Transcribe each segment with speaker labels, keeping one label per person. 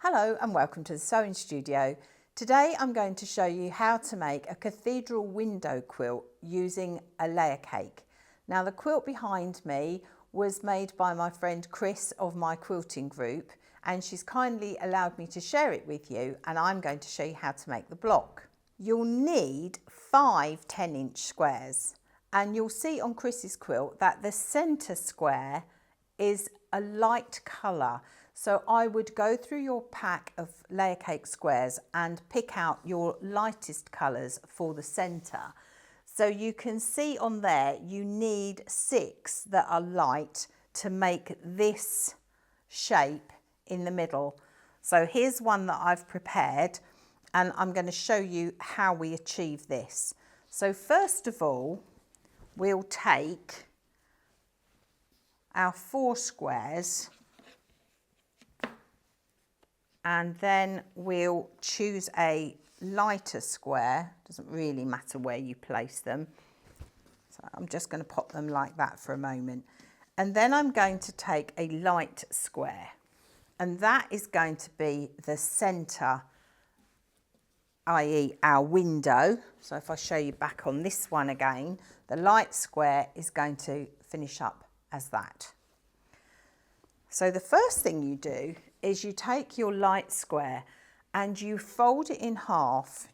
Speaker 1: Hello and welcome to the sewing studio. Today I'm going to show you how to make a cathedral window quilt using a layer cake. Now the quilt behind me was made by my friend Chris of my quilting group, and she's kindly allowed me to share it with you, and I'm going to show you how to make the block. You'll need 5 10-inch squares, and you'll see on Chris's quilt that the centre square is a light colour. So I would go through your pack of layer cake squares and pick out your lightest colours for the centre. So you can see on there you need 6 that are light to make this shape in the middle. So here's one that I've prepared, and I'm going to show you how we achieve this. So first of all, we'll take our 4 squares, and then we'll choose a lighter square. Doesn't really matter where you place them. So I'm just going to pop them like that for a moment. And then I'm going to take a light square, and that is going to be the centre, i.e. our window. So if I show you back on this one again, the light square is going to finish up as that. So the first thing you do is you take your light square and you fold it in half,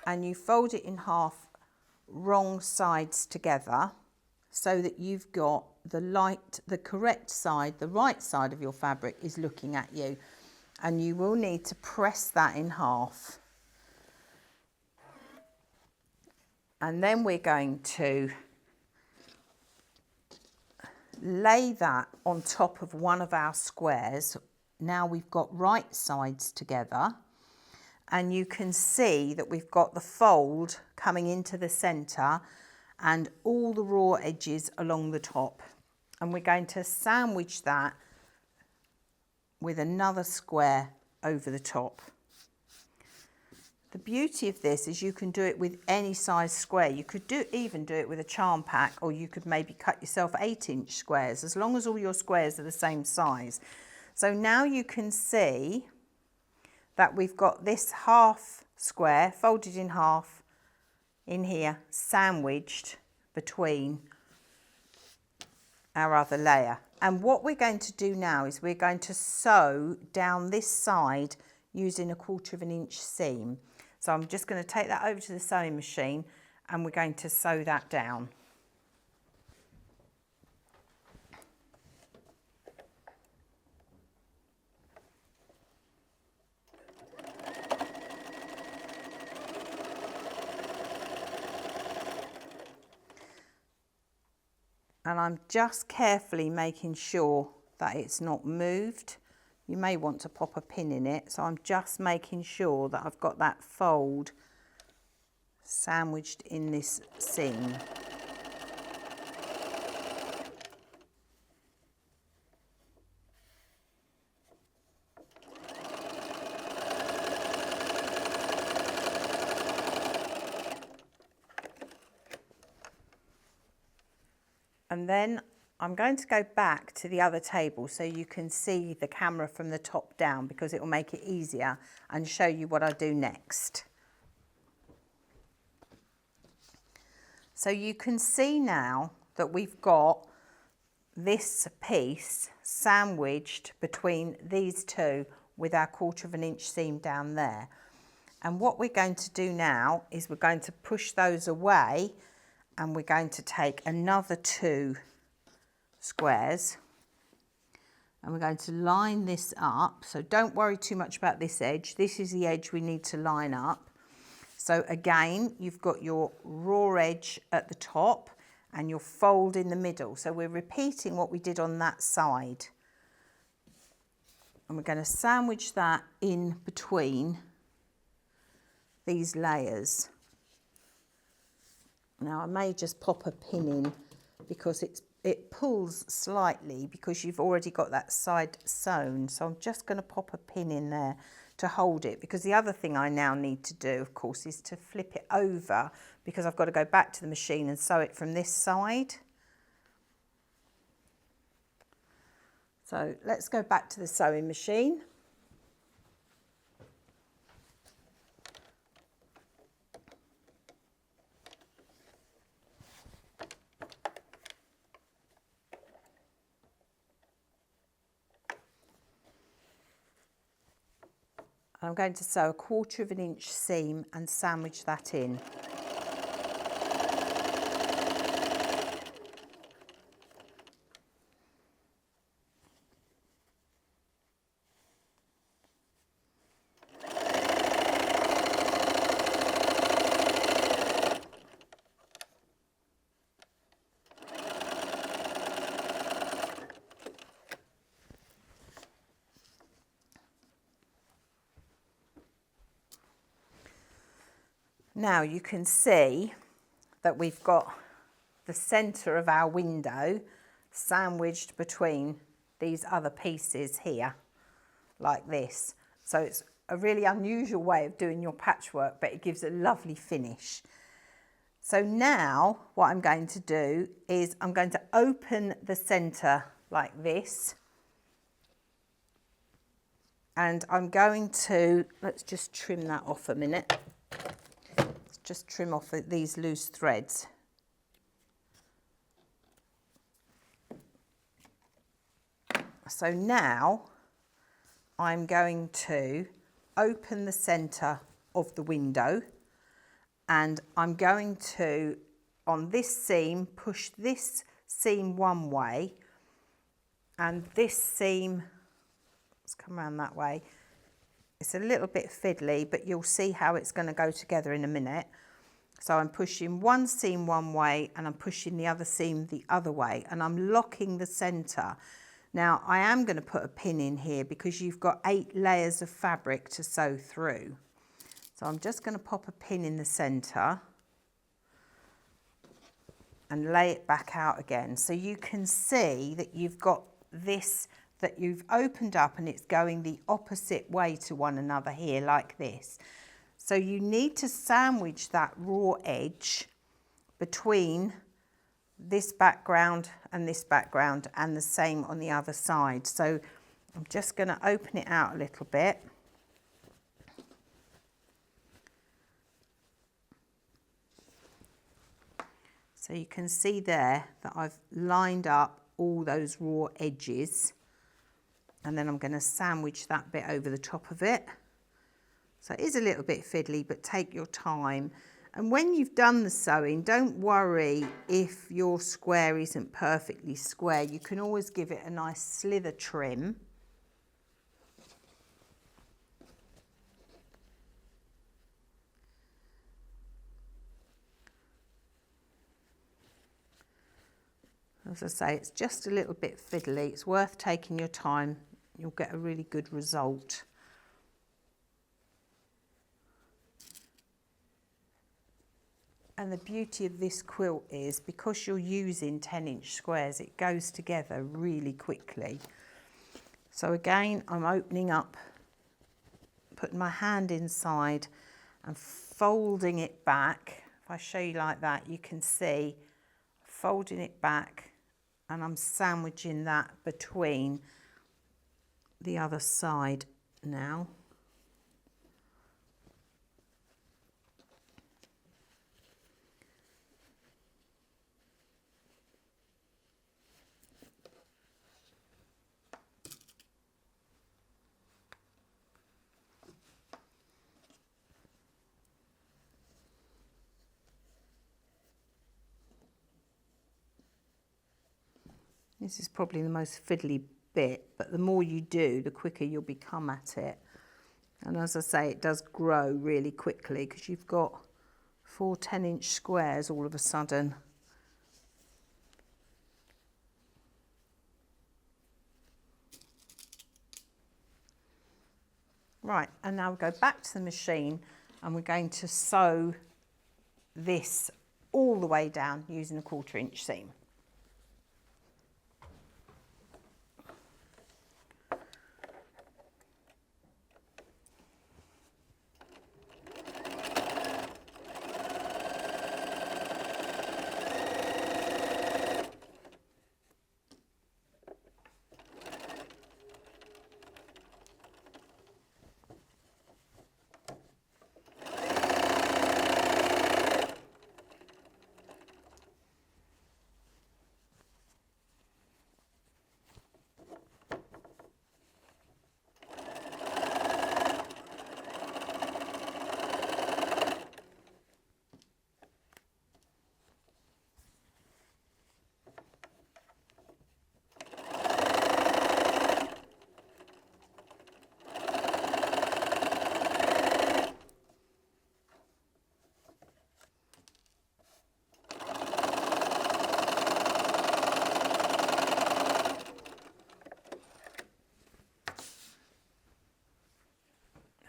Speaker 1: and you fold it in half wrong sides together, so that you've got the correct side, the right side of your fabric is looking at you, and you will need to press that in half. And then we're going to lay that on top of one of our squares. Now we've got right sides together, and you can see that we've got the fold coming into the centre and all the raw edges along the top, and we're going to sandwich that with another square over the top. The beauty of this is you can do it with any size square. You could even do it with a charm pack, or you could maybe cut yourself 8-inch squares, as long as all your squares are the same size. So now you can see that we've got this half square folded in half in here, sandwiched between our other layer. And what we're going to do now is we're going to sew down this side using a 1/4 inch seam. So I'm just going to take that over to the sewing machine, and we're going to sew that down. And I'm just carefully making sure that it's not moved. You may want to pop a pin in it, so I'm just making sure that I've got that fold sandwiched in this seam. And then I'm going to go back to the other table so you can see the camera from the top down, because it will make it easier, and show you what I do next. So you can see now that we've got this piece sandwiched between these two with our 1/4 inch seam down there. And what we're going to do now is we're going to push those away, and we're going to take another 2 squares, and we're going to line this up. So don't worry too much about this edge. This is the edge we need to line up. So again, you've got your raw edge at the top and your fold in the middle. So we're repeating what we did on that side. And we're going to sandwich that in between these layers. Now I may just pop a pin in, because it pulls slightly because you've already got that side sewn. So I'm just going to pop a pin in there to hold it, because the other thing I now need to do, of course, is to flip it over, because I've got to go back to the machine and sew it from this side. So let's go back to the sewing machine. I'm going to sew a 1/4 inch seam and sandwich that in. Now you can see that we've got the centre of our window sandwiched between these other pieces here, like this. So it's a really unusual way of doing your patchwork, but it gives a lovely finish. So now what I'm going to do is I'm going to open the centre like this. And I'm going to, let's just trim that off a minute. Just trim off these loose threads. So now I'm going to open the centre of the window, and I'm going to, on this seam, push this seam one way, and this seam, let's come around that way. It's a little bit fiddly, but you'll see how it's going to go together in a minute. So I'm pushing one seam one way and I'm pushing the other seam the other way, and I'm locking the centre. Now I am going to put a pin in here because you've got 8 layers of fabric to sew through. So I'm just going to pop a pin in the centre and lay it back out again. So you can see that you've got this that you've opened up and it's going the opposite way to one another here, like this. So you need to sandwich that raw edge between this background and this background, and the same on the other side. So I'm just going to open it out a little bit. So you can see there that I've lined up all those raw edges, and then I'm going to sandwich that bit over the top of it. So it is a little bit fiddly, but take your time. And when you've done the sewing, don't worry if your square isn't perfectly square. You can always give it a nice slither trim. As I say, it's just a little bit fiddly. It's worth taking your time. You'll get a really good result. And the beauty of this quilt is, because you're using 10-inch squares, it goes together really quickly. So again, I'm opening up, putting my hand inside and folding it back. If I show you like that, you can see folding it back, and I'm sandwiching that between the other side now. This is probably the most fiddly bit, but the more you do, the quicker you'll become at it. And as I say, it does grow really quickly because you've got 4 10-inch squares all of a sudden. Right, and now we'll go back to the machine and we're going to sew this all the way down using a 1/4 inch seam.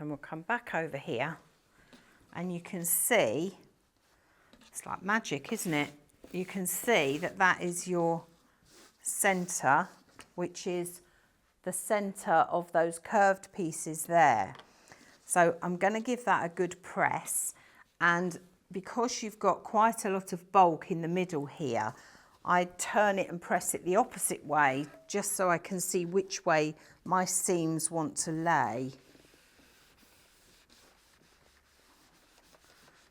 Speaker 1: And we'll come back over here and you can see, it's like magic, isn't it? You can see that that is your centre, which is the centre of those curved pieces there. So I'm going to give that a good press, and because you've got quite a lot of bulk in the middle here, I turn it and press it the opposite way just so I can see which way my seams want to lay.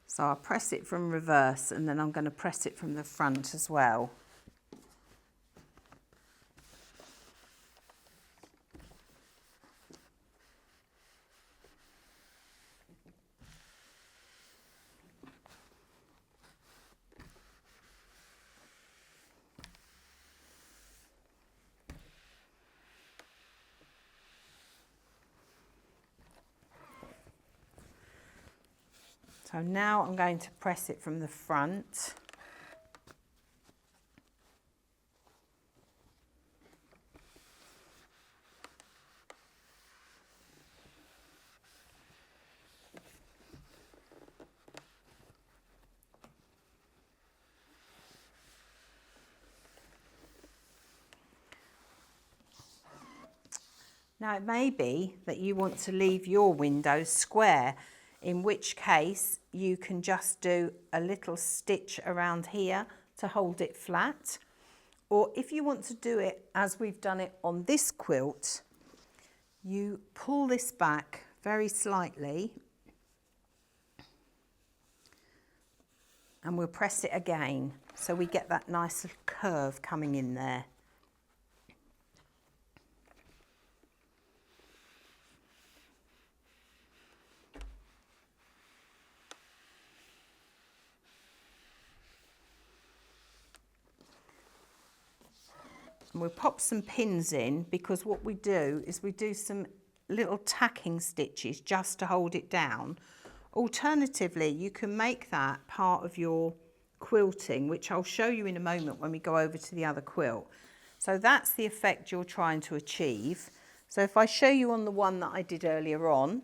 Speaker 1: So I'll press it from reverse and then I'm going to press it from the front as well. So now I'm going to press it from the front. Now it may be that you want to leave your windows square, in which case you can just do a little stitch around here to hold it flat. Or if you want to do it as we've done it on this quilt, you pull this back very slightly and we'll press it again so we get that nice little curve coming in there. And we'll pop some pins in, because what we do is we do some little tacking stitches just to hold it down. Alternatively, you can make that part of your quilting, which I'll show you in a moment when we go over to the other quilt. So that's the effect you're trying to achieve. So if I show you on the one that I did earlier on,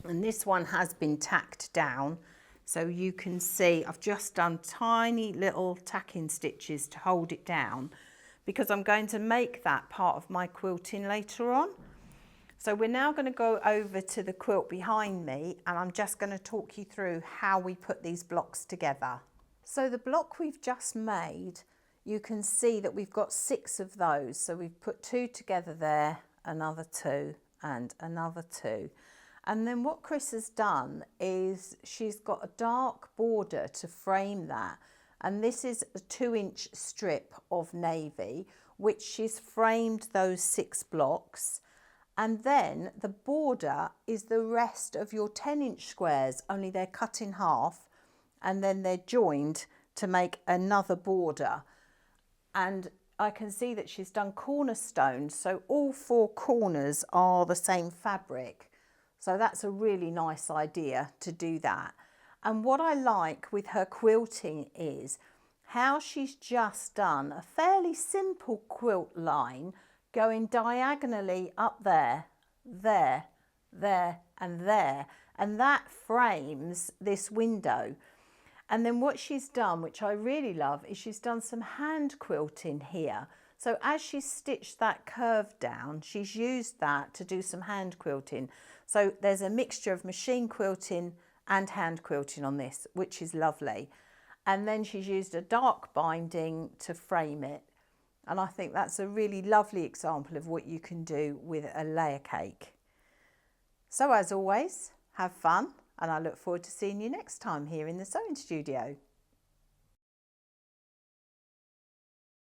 Speaker 1: and this one has been tacked down, so you can see I've just done tiny little tacking stitches to hold it down, because I'm going to make that part of my quilting later on. So we're now going to go over to the quilt behind me, and I'm just going to talk you through how we put these blocks together. So the block we've just made, you can see that we've got 6 of those. So we've put 2 together there, another 2 and another 2. And then what Chris has done is she's got a dark border to frame that. And this is a 2-inch strip of navy, which she's framed those 6 blocks. And then the border is the rest of your 10-inch squares, only they're cut in half and then they're joined to make another border. And I can see that she's done cornerstones, so all 4 corners are the same fabric. So that's a really nice idea to do that. And what I like with her quilting is how she's just done a fairly simple quilt line going diagonally up there, there, there and there. And that frames this window. And then what she's done, which I really love, is she's done some hand quilting here. So as she's stitched that curve down, she's used that to do some hand quilting. So there's a mixture of machine quilting and hand quilting on this, which is lovely. And then she's used a dark binding to frame it. And I think that's a really lovely example of what you can do with a layer cake. So as always, have fun, and I look forward to seeing you next time here in the sewing studio.